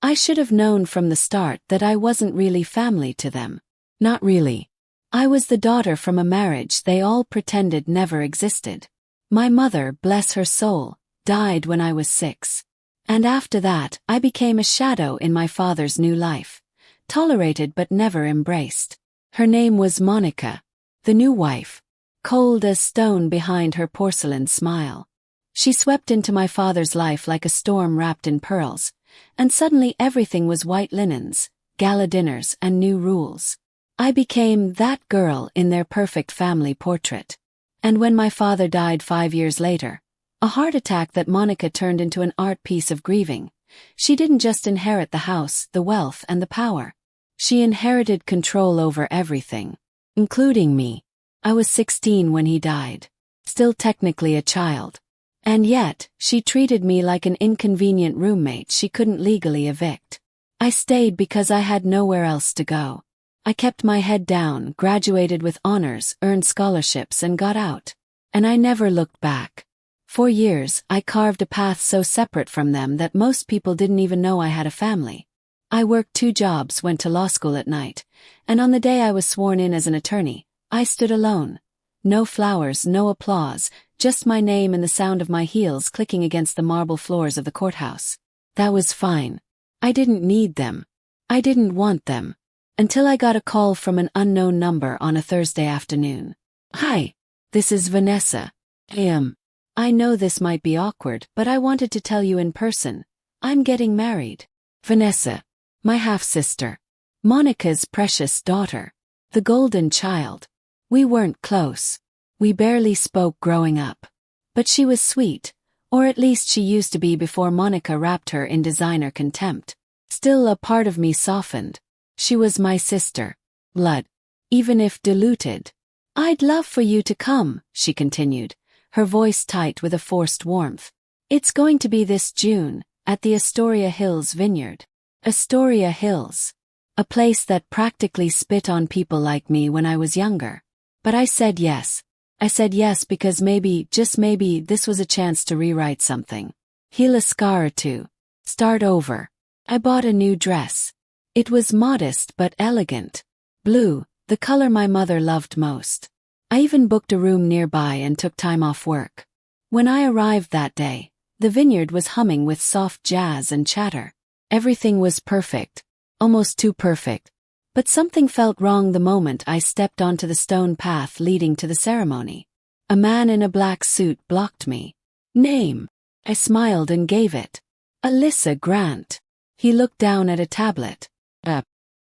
I should have known from the start that I wasn't really family to them. Not really. I was the daughter from a marriage they all pretended never existed. My mother, bless her soul, died when I was 6. And after that, I became a shadow in my father's new life. Tolerated but never embraced. Her name was Monica, the new wife, cold as stone behind her porcelain smile. She swept into my father's life like a storm wrapped in pearls, and suddenly everything was white linens, gala dinners, and new rules. I became that girl in their perfect family portrait. And when my father died 5 years later, a heart attack that Monica turned into an art piece of grieving, she didn't just inherit the house, the wealth, and the power. She inherited control over everything, including me. I was 16 when he died, still technically a child. And yet, she treated me like an inconvenient roommate she couldn't legally evict. I stayed because I had nowhere else to go. I kept my head down, graduated with honors, earned scholarships, and got out. And I never looked back. For years, I carved a path so separate from them that most people didn't even know I had a family. I worked 2 jobs, went to law school at night, and on the day I was sworn in as an attorney, I stood alone. No flowers, no applause, just my name and the sound of my heels clicking against the marble floors of the courthouse. That was fine. I didn't need them. I didn't want them. Until I got a call from an unknown number on a Thursday afternoon. Hi, this is Vanessa. I know this might be awkward, but I wanted to tell you in person. I'm getting married. Vanessa, my half-sister. Monica's precious daughter. The golden child. We weren't close. We barely spoke growing up. But she was sweet, or at least she used to be before Monica wrapped her in designer contempt. Still, a part of me softened. She was my sister. Blood. Even if diluted. I'd love for you to come, she continued, her voice tight with a forced warmth. It's going to be this June, at the Astoria Hills Vineyard. Astoria Hills. A place that practically spit on people like me when I was younger. But I said yes. I said yes because maybe, just maybe, this was a chance to rewrite something. Heal a scar or two. Start over. I bought a new dress. It was modest but elegant. Blue, the color my mother loved most. I even booked a room nearby and took time off work. When I arrived that day, the vineyard was humming with soft jazz and chatter. Everything was perfect. Almost too perfect. But something felt wrong the moment I stepped onto the stone path leading to the ceremony. A man in a black suit blocked me. Name. I smiled and gave it. Alyssa Grant. He looked down at a tablet.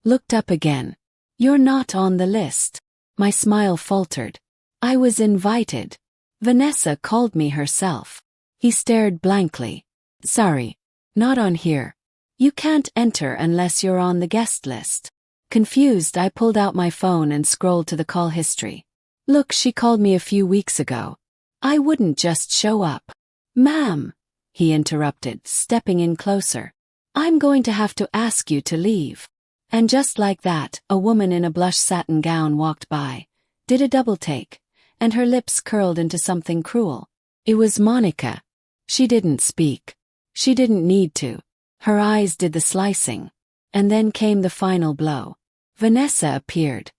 Looked up again. You're not on the list. My smile faltered. I was invited. Vanessa called me herself. He stared blankly. Sorry. Not on here. You can't enter unless you're on the guest list. Confused, I pulled out my phone and scrolled to the call history. Look, she called me a few weeks ago. I wouldn't just show up. Ma'am, he interrupted, stepping in closer. I'm going to have to ask you to leave. And just like that, a woman in a blush satin gown walked by, did a double take, and her lips curled into something cruel. It was Monica. She didn't speak. She didn't need to. Her eyes did the slicing. And then came the final blow. Vanessa appeared.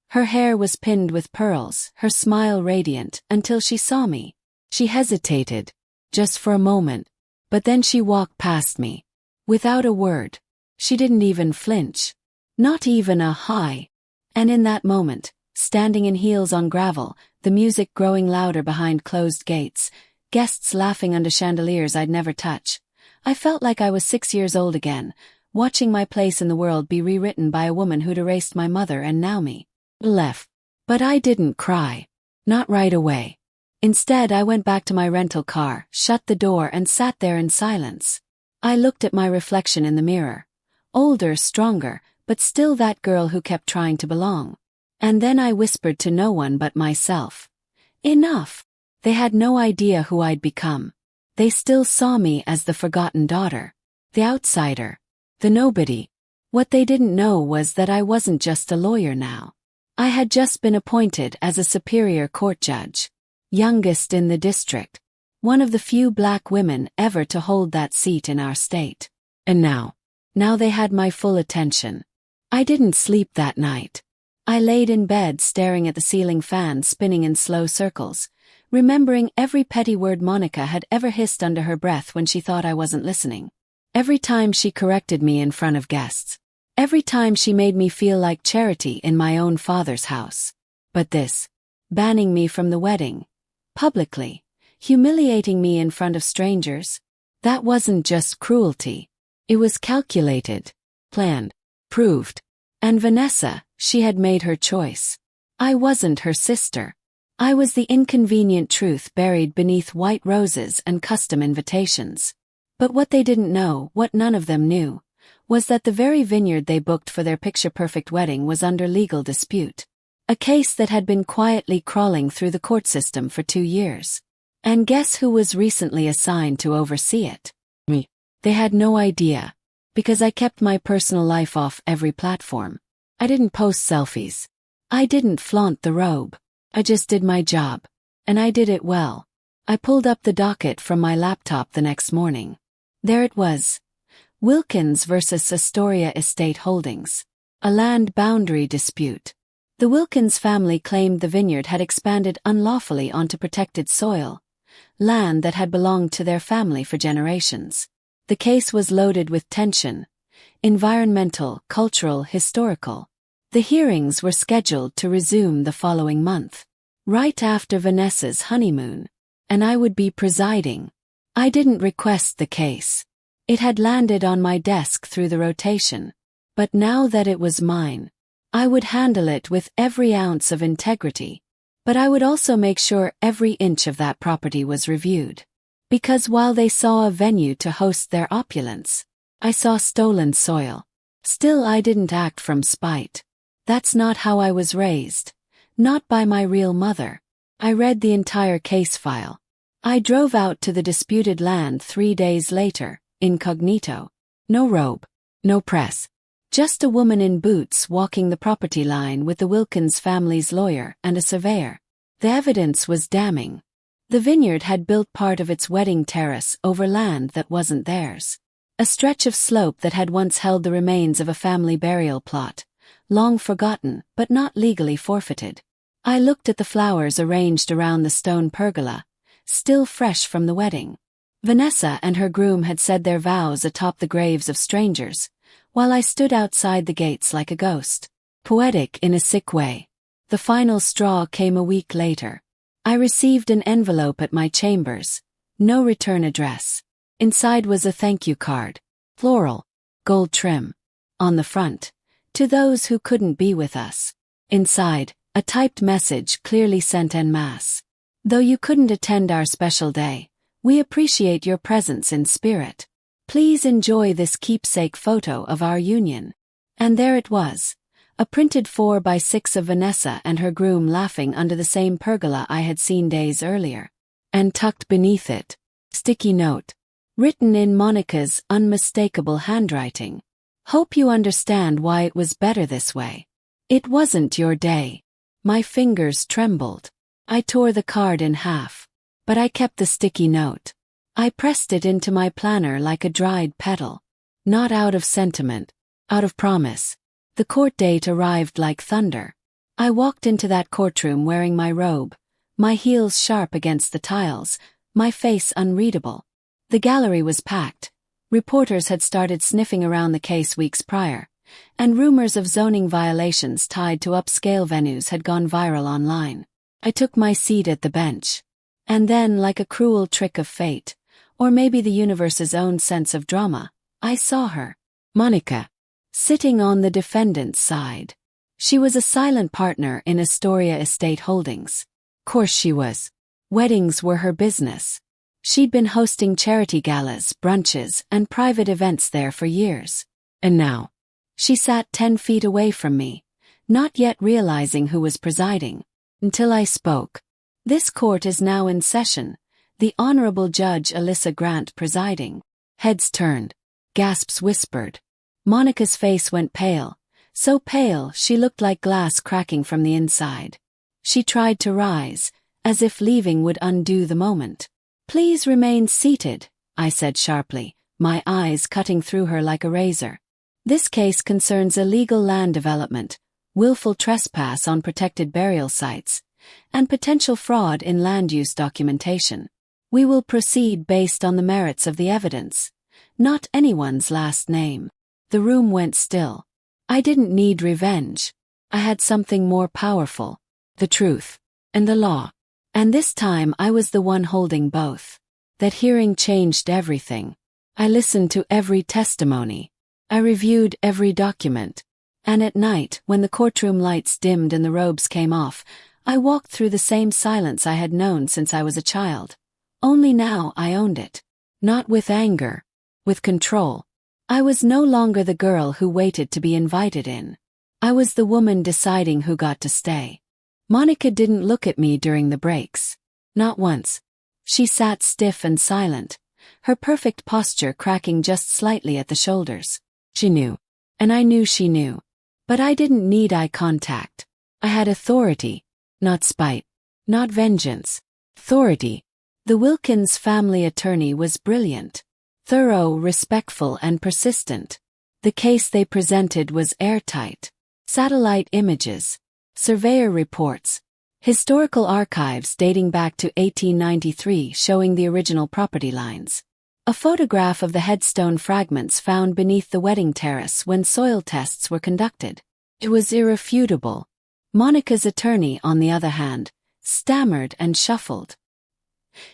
Her hair was pinned with pearls, her smile radiant, until she saw me. She hesitated, just for a moment, but then she walked past me. Without a word. She didn't even flinch. Not even a hi. And in that moment, standing in heels on gravel, the music growing louder behind closed gates, guests laughing under chandeliers I'd never touch, I felt like I was 6 years old again, watching my place in the world be rewritten by a woman who'd erased my mother and now me. Left. But I didn't cry. Not right away. Instead, I went back to my rental car, shut the door, and sat there in silence. I looked at my reflection in the mirror. Older, stronger, but still that girl who kept trying to belong. And then I whispered to no one but myself. Enough. They had no idea who I'd become. They still saw me as the forgotten daughter. The outsider. The nobody. What they didn't know was that I wasn't just a lawyer now. I had just been appointed as a superior court judge. Youngest in the district. One of the few black women ever to hold that seat in our state. And now, Now they had my full attention. I didn't sleep that night. I laid in bed staring at the ceiling fan spinning in slow circles, remembering every petty word Monica had ever hissed under her breath when she thought I wasn't listening. Every time she corrected me in front of guests. Every time she made me feel like Charity in my own father's house. But this, banning me from the wedding, publicly, humiliating me in front of strangers, that wasn't just cruelty. It was calculated, planned, proved. And Vanessa, she had made her choice. I wasn't her sister. I was the inconvenient truth buried beneath white roses and custom invitations. But what they didn't know, what none of them knew, was that the very vineyard they booked for their picture-perfect wedding was under legal dispute. A case that had been quietly crawling through the court system for 2 years. And guess who was recently assigned to oversee it? Me. They had no idea, because I kept my personal life off every platform. I didn't post selfies. I didn't flaunt the robe. I just did my job. And I did it well. I pulled up the docket from my laptop the next morning. There it was. Wilkins versus Astoria Estate Holdings. A land boundary dispute. The Wilkins family claimed the vineyard had expanded unlawfully onto protected soil, land that had belonged to their family for generations. The case was loaded with tension, environmental, cultural, historical. The hearings were scheduled to resume the following month, right after Vanessa's honeymoon, and I would be presiding. I didn't request the case. It had landed on my desk through the rotation. But now that it was mine, I would handle it with every ounce of integrity. But I would also make sure every inch of that property was reviewed. Because while they saw a venue to host their opulence, I saw stolen soil. Still, I didn't act from spite. That's not how I was raised. Not by my real mother. I read the entire case file. I drove out to the disputed land 3 days later, incognito. No robe. No press. Just a woman in boots walking the property line with the Wilkins family's lawyer and a surveyor. The evidence was damning. The vineyard had built part of its wedding terrace over land that wasn't theirs. A stretch of slope that had once held the remains of a family burial plot, long forgotten but not legally forfeited. I looked at the flowers arranged around the stone pergola, still fresh from the wedding. Vanessa and her groom had said their vows atop the graves of strangers, while I stood outside the gates like a ghost. Poetic in a sick way. The final straw came a week later. I received an envelope at my chambers. No return address. Inside was a thank you card. Floral. Gold trim. On the front. To those who couldn't be with us. Inside, a typed message clearly sent en masse. Though you couldn't attend our special day, we appreciate your presence in spirit. Please enjoy this keepsake photo of our union. And there it was. A printed 4x6 of Vanessa and her groom laughing under the same pergola I had seen days earlier. And tucked beneath it, sticky note. Written in Monica's unmistakable handwriting. Hope you understand why it was better this way. It wasn't your day. My fingers trembled. I tore the card in half. But I kept the sticky note. I pressed it into my planner like a dried petal. Not out of sentiment. Out of promise. The court date arrived like thunder. I walked into that courtroom wearing my robe, my heels sharp against the tiles, my face unreadable. The gallery was packed. Reporters had started sniffing around the case weeks prior, and rumors of zoning violations tied to upscale venues had gone viral online. I took my seat at the bench. And then, like a cruel trick of fate, or maybe the universe's own sense of drama, I saw her. Monica. Sitting on the defendant's side. She was a silent partner in Astoria Estate Holdings. Course she was. Weddings were her business. She'd been hosting charity galas, brunches, and private events there for years. And now, she sat 10 feet away from me, not yet realizing who was presiding, until I spoke. This court is now in session, the Honorable Judge Alyssa Grant presiding. Heads turned. Gasps whispered. Monica's face went pale, so pale she looked like glass cracking from the inside. She tried to rise, as if leaving would undo the moment. Please remain seated, I said sharply, my eyes cutting through her like a razor. This case concerns illegal land development, willful trespass on protected burial sites, and potential fraud in land use documentation. We will proceed based on the merits of the evidence, not anyone's last name. The room went still. I didn't need revenge. I had something more powerful: the truth and the law. And this time I was the one holding both. That hearing changed everything. I listened to every testimony. I reviewed every document. And at night, when the courtroom lights dimmed and the robes came off, I walked through the same silence I had known since I was a child. Only now I owned it. Not with anger, with control. I was no longer the girl who waited to be invited in. I was the woman deciding who got to stay. Monica didn't look at me during the breaks. Not once. She sat stiff and silent, her perfect posture cracking just slightly at the shoulders. She knew. And I knew she knew. But I didn't need eye contact. I had authority. Not spite. Not vengeance. Authority. The Wilkins family attorney was brilliant. Thorough, respectful, and persistent. The case they presented was airtight. Satellite images. Surveyor reports. Historical archives dating back to 1893 showing the original property lines. A photograph of the headstone fragments found beneath the wedding terrace when soil tests were conducted. It was irrefutable. Monica's attorney, on the other hand, stammered and shuffled.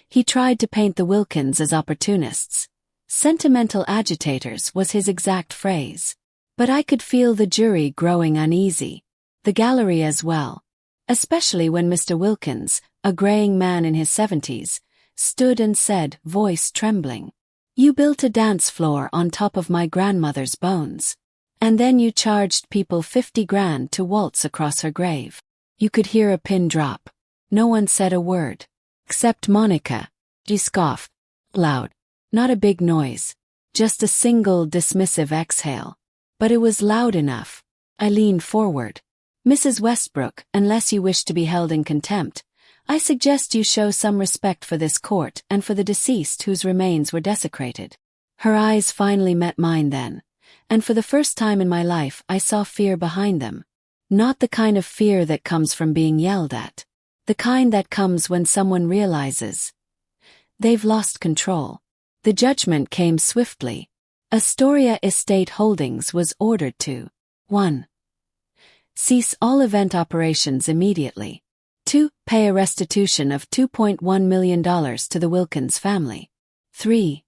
He tried to paint the Wilkins as opportunists. Sentimental agitators was his exact phrase. But I could feel the jury growing uneasy. The gallery as well. Especially when Mr. Wilkins, a graying man in his 70s, stood and said, voice trembling, "You built a dance floor on top of my grandmother's bones. And then you charged people 50 grand to waltz across her grave." You could hear a pin drop. No one said a word. Except Monica. She scoffed. Loud. Not a big noise. Just a single dismissive exhale. But it was loud enough. I leaned forward. "Mrs. Westbrook, unless you wish to be held in contempt, I suggest you show some respect for this court and for the deceased whose remains were desecrated." Her eyes finally met mine then, and for the first time in my life I saw fear behind them. Not the kind of fear that comes from being yelled at. The kind that comes when someone realizes they've lost control. The judgment came swiftly. Astoria Estate Holdings was ordered to 1. Cease all event operations immediately. 2. Pay a restitution of $2.1 million to the Wilkins family. 3.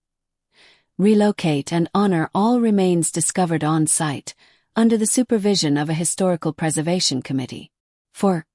Relocate and honor all remains discovered on site, under the supervision of a historical preservation committee. 4.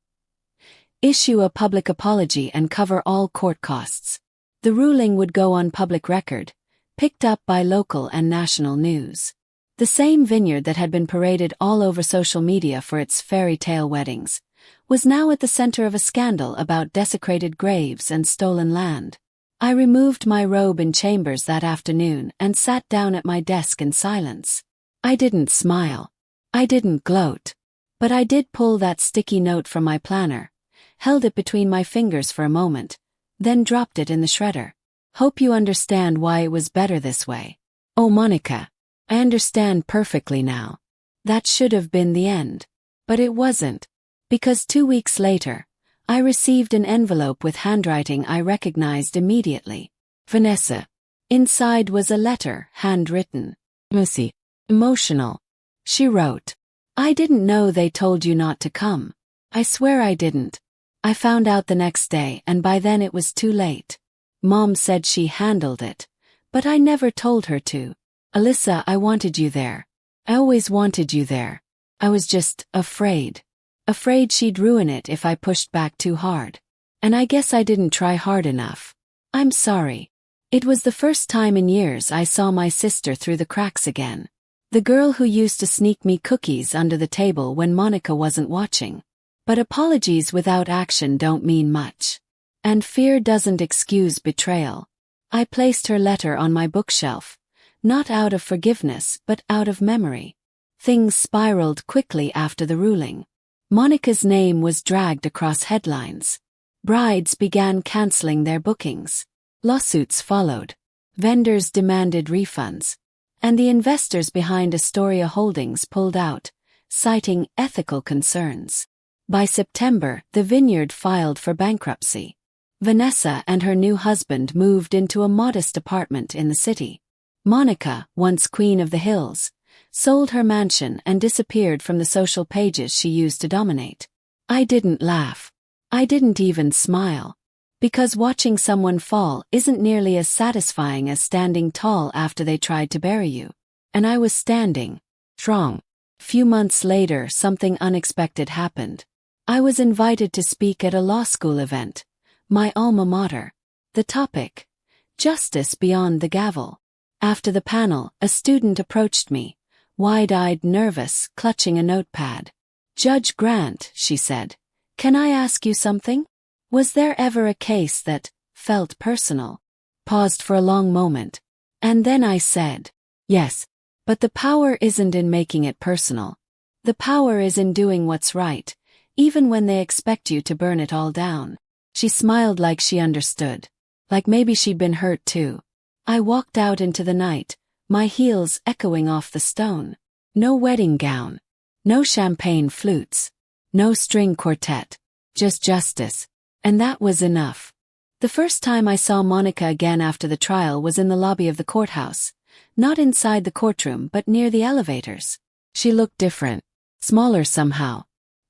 Issue a public apology and cover all court costs. The ruling would go on public record, picked up by local and national news. The same vineyard that had been paraded all over social media for its fairy tale weddings was now at the center of a scandal about desecrated graves and stolen land. I removed my robe in chambers that afternoon and sat down at my desk in silence. I didn't smile. I didn't gloat. But I did pull that sticky note from my planner, held it between my fingers for a moment, then dropped it in the shredder. Hope you understand why it was better this way. Oh, Monica, I understand perfectly now. That should have been the end. But it wasn't. Because 2 weeks later, I received an envelope with handwriting I recognized immediately. Vanessa. Inside was a letter, handwritten. Messy. Emotional. She wrote, "I didn't know they told you not to come. I swear I didn't. I found out the next day and by then it was too late. Mom said she handled it, but I never told her to. Alyssa, I wanted you there. I always wanted you there. I was just afraid. Afraid she'd ruin it if I pushed back too hard. And I guess I didn't try hard enough. I'm sorry." It was the first time in years I saw my sister through the cracks again. The girl who used to sneak me cookies under the table when Monica wasn't watching. But apologies without action don't mean much. And fear doesn't excuse betrayal. I placed her letter on my bookshelf, not out of forgiveness but out of memory. Things spiraled quickly after the ruling. Monica's name was dragged across headlines. Brides began canceling their bookings. Lawsuits followed. Vendors demanded refunds. and the investors behind Astoria Holdings pulled out, citing ethical concerns. By September, the vineyard filed for bankruptcy. Vanessa and her new husband moved into a modest apartment in the city. Monica, once queen of the hills, sold her mansion and disappeared from the social pages she used to dominate. I didn't laugh. I didn't even smile. Because watching someone fall isn't nearly as satisfying as standing tall after they tried to bury you. And I was standing strong. Few months later, something unexpected happened. I was invited to speak at a law school event, my alma mater. The topic: justice beyond the gavel. After the panel, a student approached me, wide-eyed, nervous, clutching a notepad. "Judge Grant," she said, "can I ask you something? Was there ever a case that felt personal?" Paused for a long moment. And then I said, "Yes. But the power isn't in making it personal. The power is in doing what's right, even when they expect you to burn it all down." She smiled like she understood. Like maybe she'd been hurt too. I walked out into the night, my heels echoing off the stone. No wedding gown. No champagne flutes. No string quartet. Just justice. And that was enough. The first time I saw Monica again after the trial was in the lobby of the courthouse. Not inside the courtroom but near the elevators. She looked different. Smaller somehow.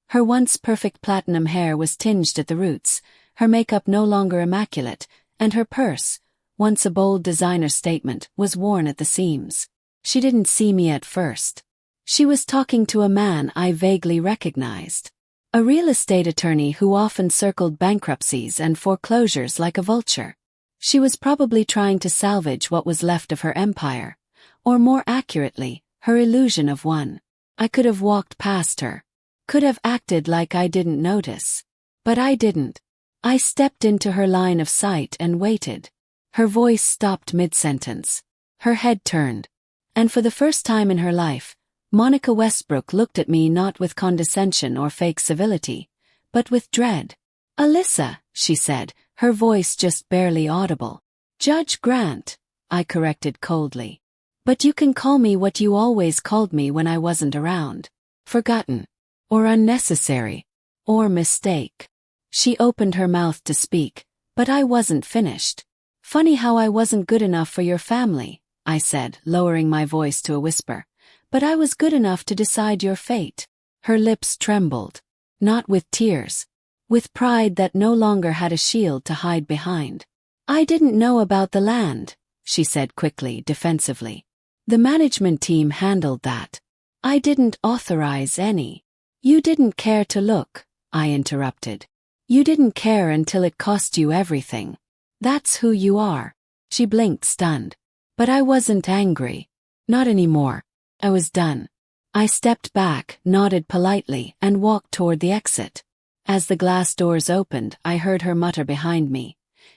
Her once perfect platinum hair was tinged at the roots, her makeup no longer immaculate, and her purse, once a bold designer statement, was worn at the seams. She didn't see me at first. She was talking to a man I vaguely recognized. A real estate attorney who often circled bankruptcies and foreclosures like a vulture. She was probably trying to salvage what was left of her empire, or more accurately, her illusion of one. I could have walked past her. Could have acted like I didn't notice. But I didn't. I stepped into her line of sight and waited. Her voice stopped mid-sentence. Her head turned. And for the first time in her life, Monica Westbrook looked at me not with condescension or fake civility, but with dread. "Alyssa," she said, her voice just barely audible. "Judge Grant," I corrected coldly. "But you can call me what you always called me when I wasn't around. Forgotten. Or unnecessary. Or mistake." She opened her mouth to speak, but I wasn't finished. "Funny how I wasn't good enough for your family," I said, lowering my voice to a whisper. "But I was good enough to decide your fate." Her lips trembled. Not with tears. With pride that no longer had a shield to hide behind. "I didn't know about the land," she said quickly, defensively. "The management team handled that. I didn't authorize any." "You didn't care to look," I interrupted. "You didn't care until it cost you everything. That's who you are." She blinked, stunned. But I wasn't angry. Not anymore. I was done. I stepped back, nodded politely, and walked toward the exit. As the glass doors opened, I heard her mutter behind me.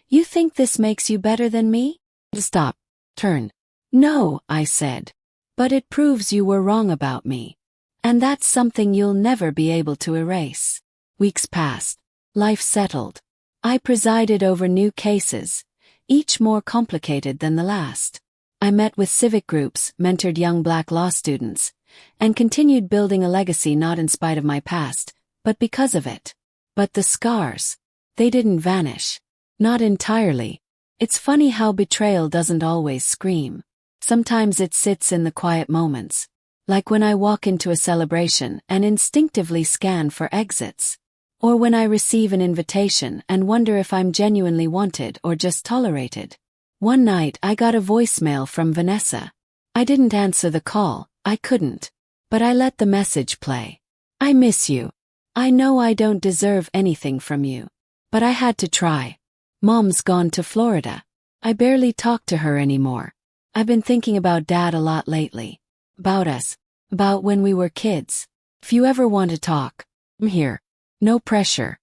"You think this makes you better than me?" "Stop. Turn." "No," I said. "But it proves you were wrong about me. And that's something you'll never be able to erase." Weeks passed. Life settled. I presided over new cases, each more complicated than the last. I met with civic groups, mentored young Black law students, and continued building a legacy not in spite of my past, but because of it. But the scars, they didn't vanish. Not entirely. It's funny how betrayal doesn't always scream. Sometimes it sits in the quiet moments. Like when I walk into a celebration and instinctively scan for exits. Or when I receive an invitation and wonder if I'm genuinely wanted or just tolerated. One night I got a voicemail from Vanessa. I didn't answer the call, I couldn't. But I let the message play. "I miss you. I know I don't deserve anything from you. But I had to try. Mom's gone to Florida. I barely talk to her anymore. I've been thinking about Dad a lot lately. About us. About when we were kids. If you ever want to talk, I'm here. No pressure."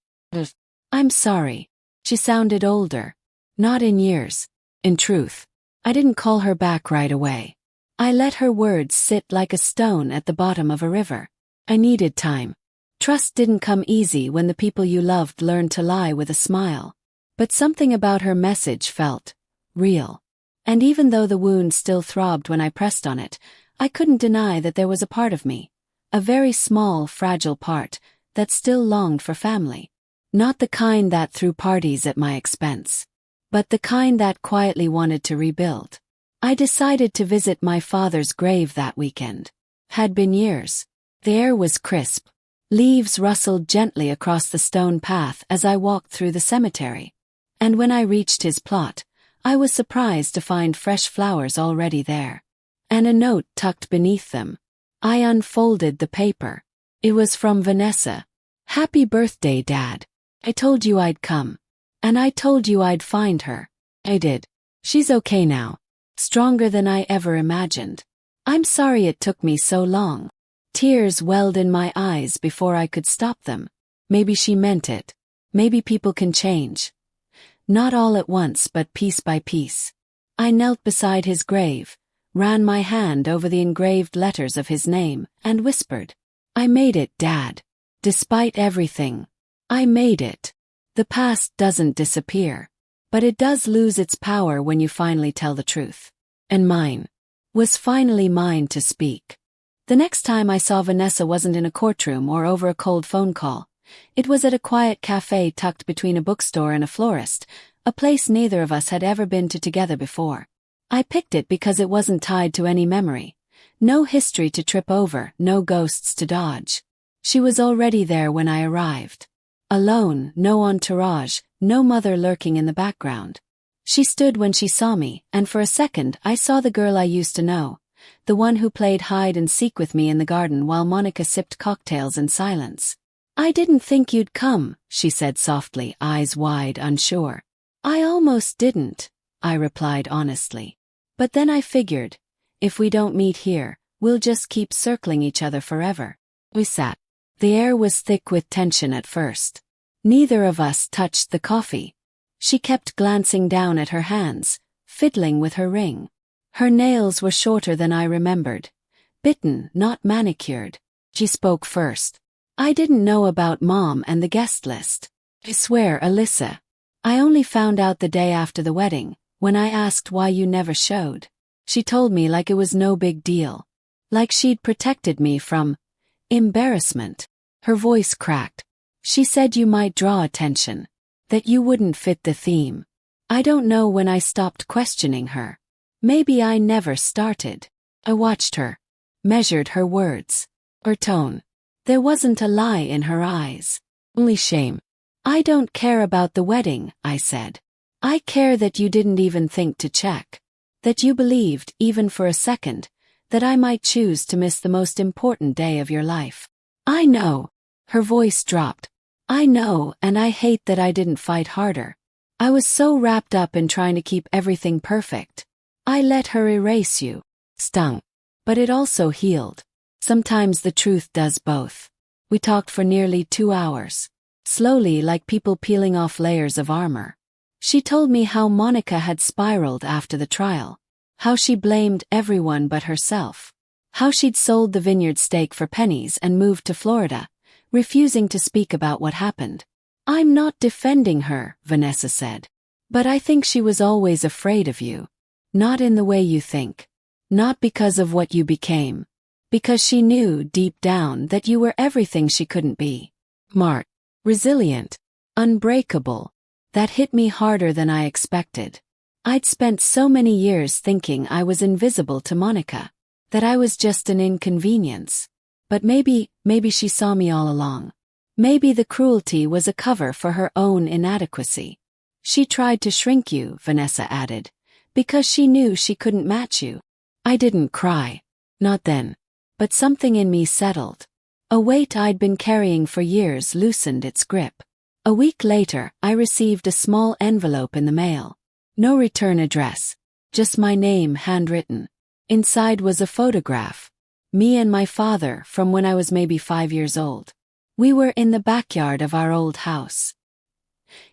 "I'm sorry." She sounded older. Not in years. In truth. I didn't call her back right away. I let her words sit like a stone at the bottom of a river. I needed time. Trust didn't come easy when the people you loved learned to lie with a smile. But something about her message felt real. And even though the wound still throbbed when I pressed on it, I couldn't deny that there was a part of me, a very small, fragile part, that still longed for family. Not the kind that threw parties at my expense, but the kind that quietly wanted to rebuild. I decided to visit my father's grave that weekend. Had been years. The air was crisp. Leaves rustled gently across the stone path as I walked through the cemetery. And when I reached his plot, I was surprised to find fresh flowers already there. And a note tucked beneath them. I unfolded the paper. It was from Vanessa. "Happy birthday, Dad. I told you I'd come. And I told you I'd find her. I did. She's okay now. Stronger than I ever imagined. I'm sorry it took me so long." Tears welled in my eyes before I could stop them. Maybe she meant it. Maybe people can change. Not all at once, but piece by piece. I knelt beside his grave, ran my hand over the engraved letters of his name, and whispered, "I made it, Dad. Despite everything. I made it." The past doesn't disappear, but it does lose its power when you finally tell the truth. And mine was finally mine to speak. The next time I saw Vanessa wasn't in a courtroom or over a cold phone call. It was at a quiet cafe tucked between a bookstore and a florist, a place neither of us had ever been to together before. I picked it because it wasn't tied to any memory. No history to trip over, no ghosts to dodge. She was already there when I arrived. Alone, no entourage, no mother lurking in the background. She stood when she saw me, and for a second I saw the girl I used to know, the one who played hide and seek with me in the garden while Monica sipped cocktails in silence. "I didn't think you'd come," she said softly, eyes wide, unsure. "I almost didn't," I replied honestly. "But then I figured, if we don't meet here, we'll just keep circling each other forever." We sat. The air was thick with tension at first. Neither of us touched the coffee. She kept glancing down at her hands, fiddling with her ring. Her nails were shorter than I remembered. Bitten, not manicured. She spoke first. "I didn't know about Mom and the guest list. I swear, Alyssa. I only found out the day after the wedding, when I asked why you never showed." She told me like it was no big deal. Like she'd protected me from embarrassment. Her voice cracked. "She said you might draw attention. That you wouldn't fit the theme." I don't know when I stopped questioning her. Maybe I never started. I watched her. Measured her words. Her tone. There wasn't a lie in her eyes. Only shame. "I don't care about the wedding," I said. "I care that you didn't even think to check. That you believed, even for a second, that I might choose to miss the most important day of your life." "I know." Her voice dropped. "I know, and I hate that I didn't fight harder. I was so wrapped up in trying to keep everything perfect. I let her erase you." Stung. But it also healed. Sometimes the truth does both. We talked for nearly 2 hours. Slowly, like people peeling off layers of armor. She told me how Monica had spiraled after the trial. How she blamed everyone but herself. How she'd sold the vineyard stake for pennies and moved to Florida, refusing to speak about what happened. "I'm not defending her," Vanessa said. "But I think she was always afraid of you. Not in the way you think. Not because of what you became. Because she knew deep down that you were everything she couldn't be. Smart. Resilient. Unbreakable. That hit me harder than I expected. I'd spent so many years thinking I was invisible to Monica. That I was just an inconvenience. But maybe she saw me all along. Maybe the cruelty was a cover for her own inadequacy. She tried to shrink you, Vanessa added, because she knew she couldn't match you. I didn't cry. Not then. But something in me settled. A weight I'd been carrying for years loosened its grip. A week later, I received a small envelope in the mail. No return address. Just my name handwritten. Inside was a photograph. Me and my father from when I was maybe 5 years old. We were in the backyard of our old house.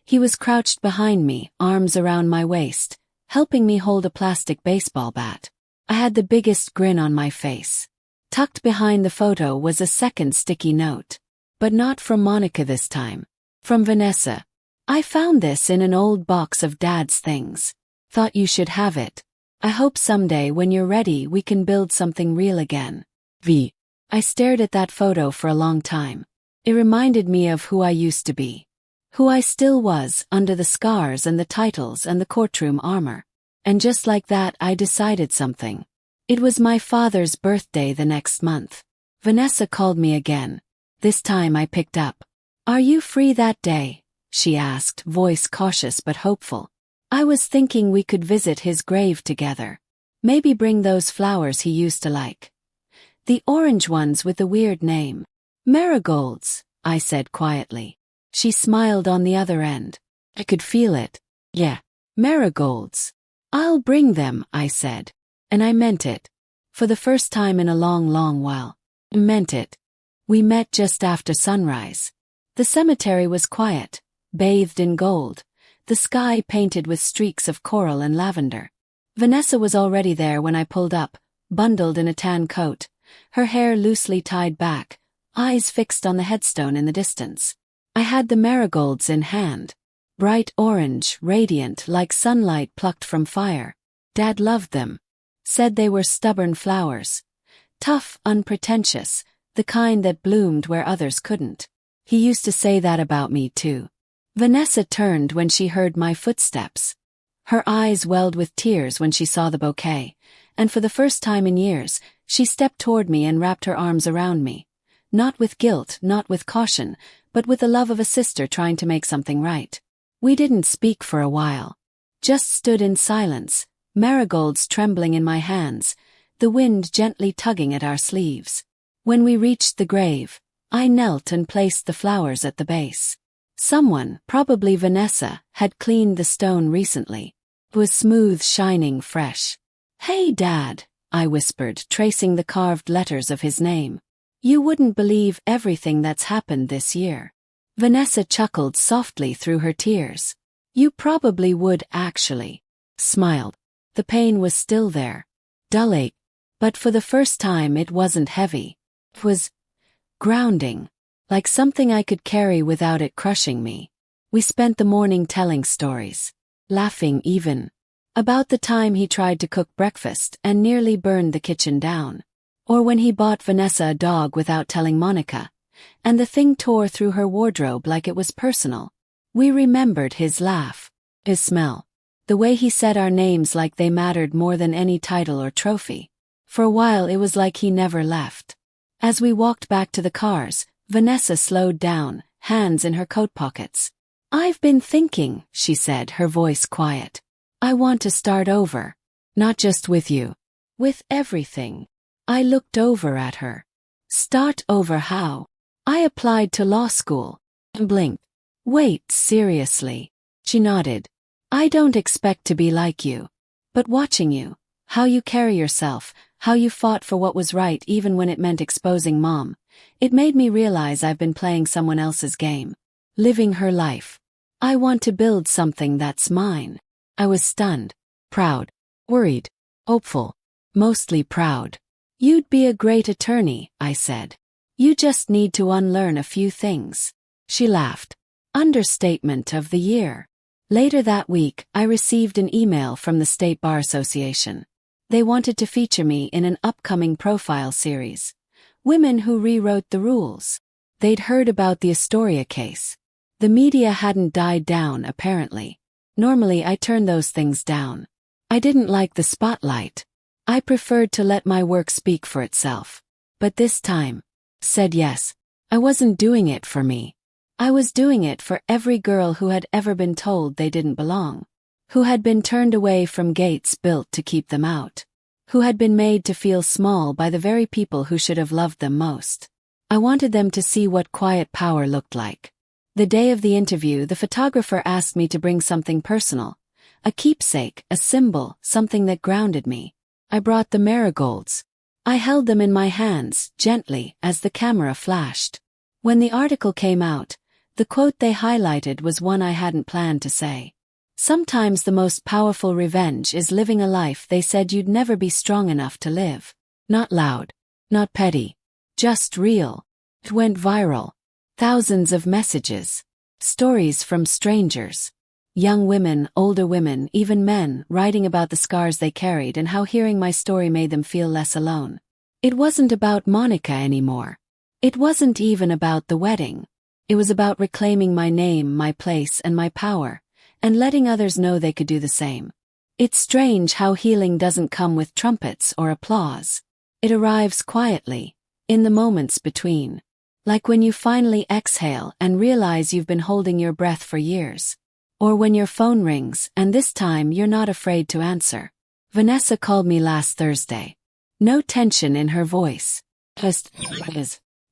He was crouched behind me, arms around my waist, helping me hold a plastic baseball bat. I had the biggest grin on my face. Tucked behind the photo was a second sticky note. But not from Monica this time. From Vanessa. "I found this in an old box of Dad's things. Thought you should have it. I hope someday when you're ready we can build something real again. V. I stared at that photo for a long time. It reminded me of who I used to be. Who I still was, under the scars and the titles and the courtroom armor. And just like that I decided something. It was my father's birthday the next month. Vanessa called me again. This time I picked up. "Are you free that day?" she asked, voice cautious but hopeful. I was thinking we could visit his grave together. Maybe bring those flowers he used to like. The orange ones with the weird name. "Marigolds," I said quietly. She smiled on the other end. I could feel it. "Yeah, marigolds. I'll bring them," I said. And I meant it. For the first time in a long, long while. I meant it. We met just after sunrise. The cemetery was quiet, bathed in gold, the sky painted with streaks of coral and lavender. Vanessa was already there when I pulled up, bundled in a tan coat, her hair loosely tied back, eyes fixed on the headstone in the distance. I had the marigolds in hand. Bright orange, radiant like sunlight plucked from fire. Dad loved them. Said they were stubborn flowers. Tough, unpretentious, the kind that bloomed where others couldn't. He used to say that about me too. Vanessa turned when she heard my footsteps. Her eyes welled with tears when she saw the bouquet, and for the first time in years, she stepped toward me and wrapped her arms around me. Not with guilt, not with caution, but with the love of a sister trying to make something right. We didn't speak for a while. Just stood in silence, marigolds trembling in my hands, the wind gently tugging at our sleeves. When we reached the grave, I knelt and placed the flowers at the base. Someone, probably Vanessa, had cleaned the stone recently. It was smooth, shining, fresh. "Hey, Dad," I whispered, tracing the carved letters of his name. "You wouldn't believe everything that's happened this year." Vanessa chuckled softly through her tears. "You probably would actually." Smiled. The pain was still there. Dull ache. But for the first time it wasn't heavy. It was grounding. Like something I could carry without it crushing me. We spent the morning telling stories. Laughing even. About the time he tried to cook breakfast and nearly burned the kitchen down. Or when he bought Vanessa a dog without telling Monica. And the thing tore through her wardrobe like it was personal. We remembered his laugh. His smell. The way he said our names like they mattered more than any title or trophy. For a while it was like he never left. As we walked back to the cars, Vanessa slowed down, hands in her coat pockets. "I've been thinking," she said, her voice quiet. "I want to start over. Not just with you. With everything." I looked over at her. "Start over how?" "I applied to law school." And blinked. "Wait, seriously?" She nodded. "I don't expect to be like you. But watching you, how you carry yourself, how you fought for what was right even when it meant exposing Mom, it made me realize I've been playing someone else's game. Living her life. I want to build something that's mine." I was stunned. Proud. Worried. Hopeful. Mostly proud. "You'd be a great attorney," I said. "You just need to unlearn a few things." She laughed. Understatement of the year. Later that week, I received an email from the State Bar Association. They wanted to feature me in an upcoming profile series. Women who rewrote the rules. They'd heard about the Astoria case. The media hadn't died down, apparently. Normally I turn those things down. I didn't like the spotlight. I preferred to let my work speak for itself. But this time, said yes. I wasn't doing it for me. I was doing it for every girl who had ever been told they didn't belong. Who had been turned away from gates built to keep them out. Who had been made to feel small by the very people who should have loved them most. I wanted them to see what quiet power looked like. The day of the interview, the photographer asked me to bring something personal. A keepsake, a symbol, something that grounded me. I brought the marigolds. I held them in my hands, gently, as the camera flashed. When the article came out, the quote they highlighted was one I hadn't planned to say. Sometimes the most powerful revenge is living a life they said you'd never be strong enough to live. Not loud. Not petty. Just real. It went viral. Thousands of messages. Stories from strangers. Young women, older women, even men, writing about the scars they carried and how hearing my story made them feel less alone. It wasn't about Monica anymore. It wasn't even about the wedding. It was about reclaiming my name, my place, and my power, and letting others know they could do the same. It's strange how healing doesn't come with trumpets or applause. It arrives quietly, in the moments between. Like when you finally exhale and realize you've been holding your breath for years. Or when your phone rings, and this time you're not afraid to answer. Vanessa called me last Thursday. No tension in her voice. Just,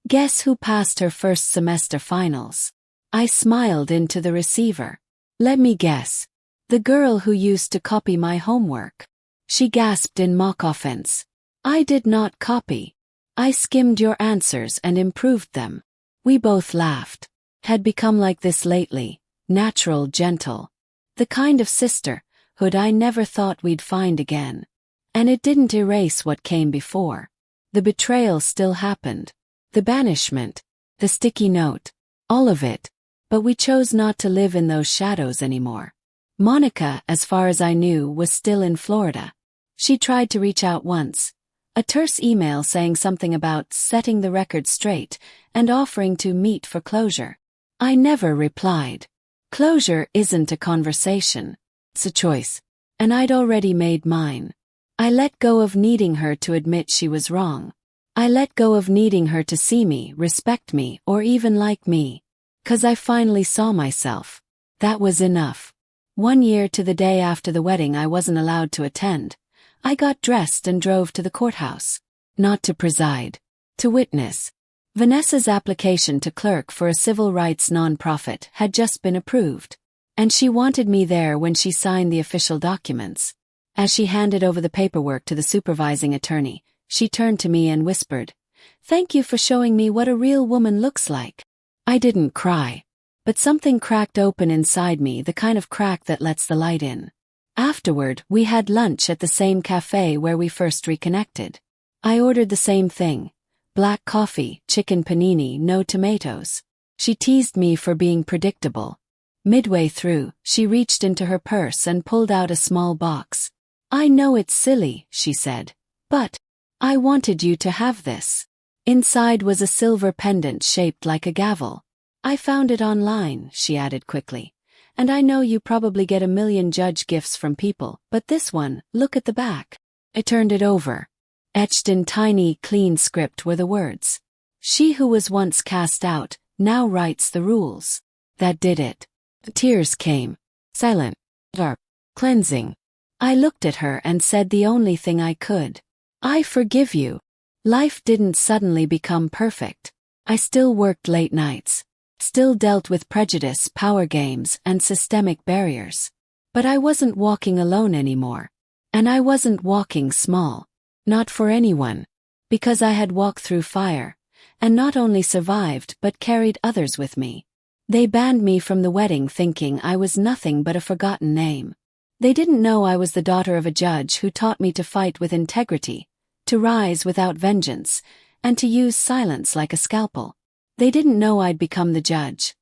guess who passed her first semester finals? I smiled into the receiver. Let me guess. The girl who used to copy my homework. She gasped in mock offense. I did not copy. I skimmed your answers and improved them. We both laughed. Had become like this lately, natural, gentle. The kind of sisterhood I never thought we'd find again. And it didn't erase what came before. The betrayal still happened. The banishment. The sticky note. All of it. But we chose not to live in those shadows anymore. Monica, as far as I knew, was still in Florida. She tried to reach out once. A terse email saying something about setting the record straight and offering to meet for closure. I never replied. Closure isn't a conversation. It's a choice. And I'd already made mine. I let go of needing her to admit she was wrong. I let go of needing her to see me, respect me, or even like me. 'Cause I finally saw myself. That was enough. 1 year to the day after the wedding I wasn't allowed to attend. I got dressed and drove to the courthouse. Not to preside. To witness. Vanessa's application to clerk for a civil rights nonprofit had just been approved. And she wanted me there when she signed the official documents. As she handed over the paperwork to the supervising attorney, she turned to me and whispered, "Thank you for showing me what a real woman looks like." I didn't cry. But something cracked open inside me, the kind of crack that lets the light in. Afterward, we had lunch at the same cafe where we first reconnected. I ordered the same thing. Black coffee, chicken panini, no tomatoes. She teased me for being predictable. Midway through, she reached into her purse and pulled out a small box. "I know it's silly," she said, "but I wanted you to have this." Inside was a silver pendant shaped like a gavel. "I found it online," she added quickly. "And I know you probably get a million judge gifts from people, but this one, look at the back." I turned it over. Etched in tiny, clean script were the words, "She who was once cast out, now writes the rules." That did it. The tears came. Silent. Dark. Cleansing. I looked at her and said the only thing I could. "I forgive you." Life didn't suddenly become perfect. I still worked late nights. Still dealt with prejudice, power games, and systemic barriers. But I wasn't walking alone anymore. And I wasn't walking small. Not for anyone. Because I had walked through fire. And not only survived but carried others with me. They banned me from the wedding thinking I was nothing but a forgotten name. They didn't know I was the daughter of a judge who taught me to fight with integrity, to rise without vengeance, and to use silence like a scalpel. They didn't know I'd become the judge.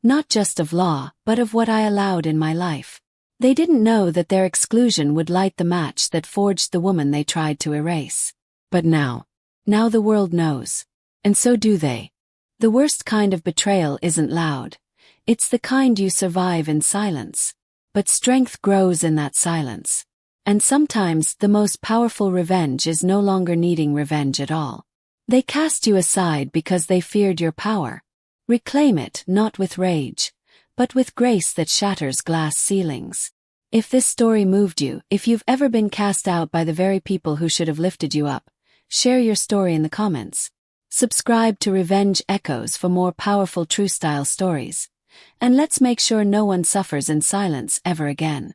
Not just of law, but of what I allowed in my life. They didn't know that their exclusion would light the match that forged the woman they tried to erase. But now the world knows. And so do they. The worst kind of betrayal isn't loud. It's the kind you survive in silence. But strength grows in that silence. And sometimes the most powerful revenge is no longer needing revenge at all. They cast you aside because they feared your power. Reclaim it not with rage, but with grace that shatters glass ceilings. If this story moved you, if you've ever been cast out by the very people who should have lifted you up, share your story in the comments. Subscribe to Revenge Echoes for more powerful true style stories. And let's make sure no one suffers in silence ever again.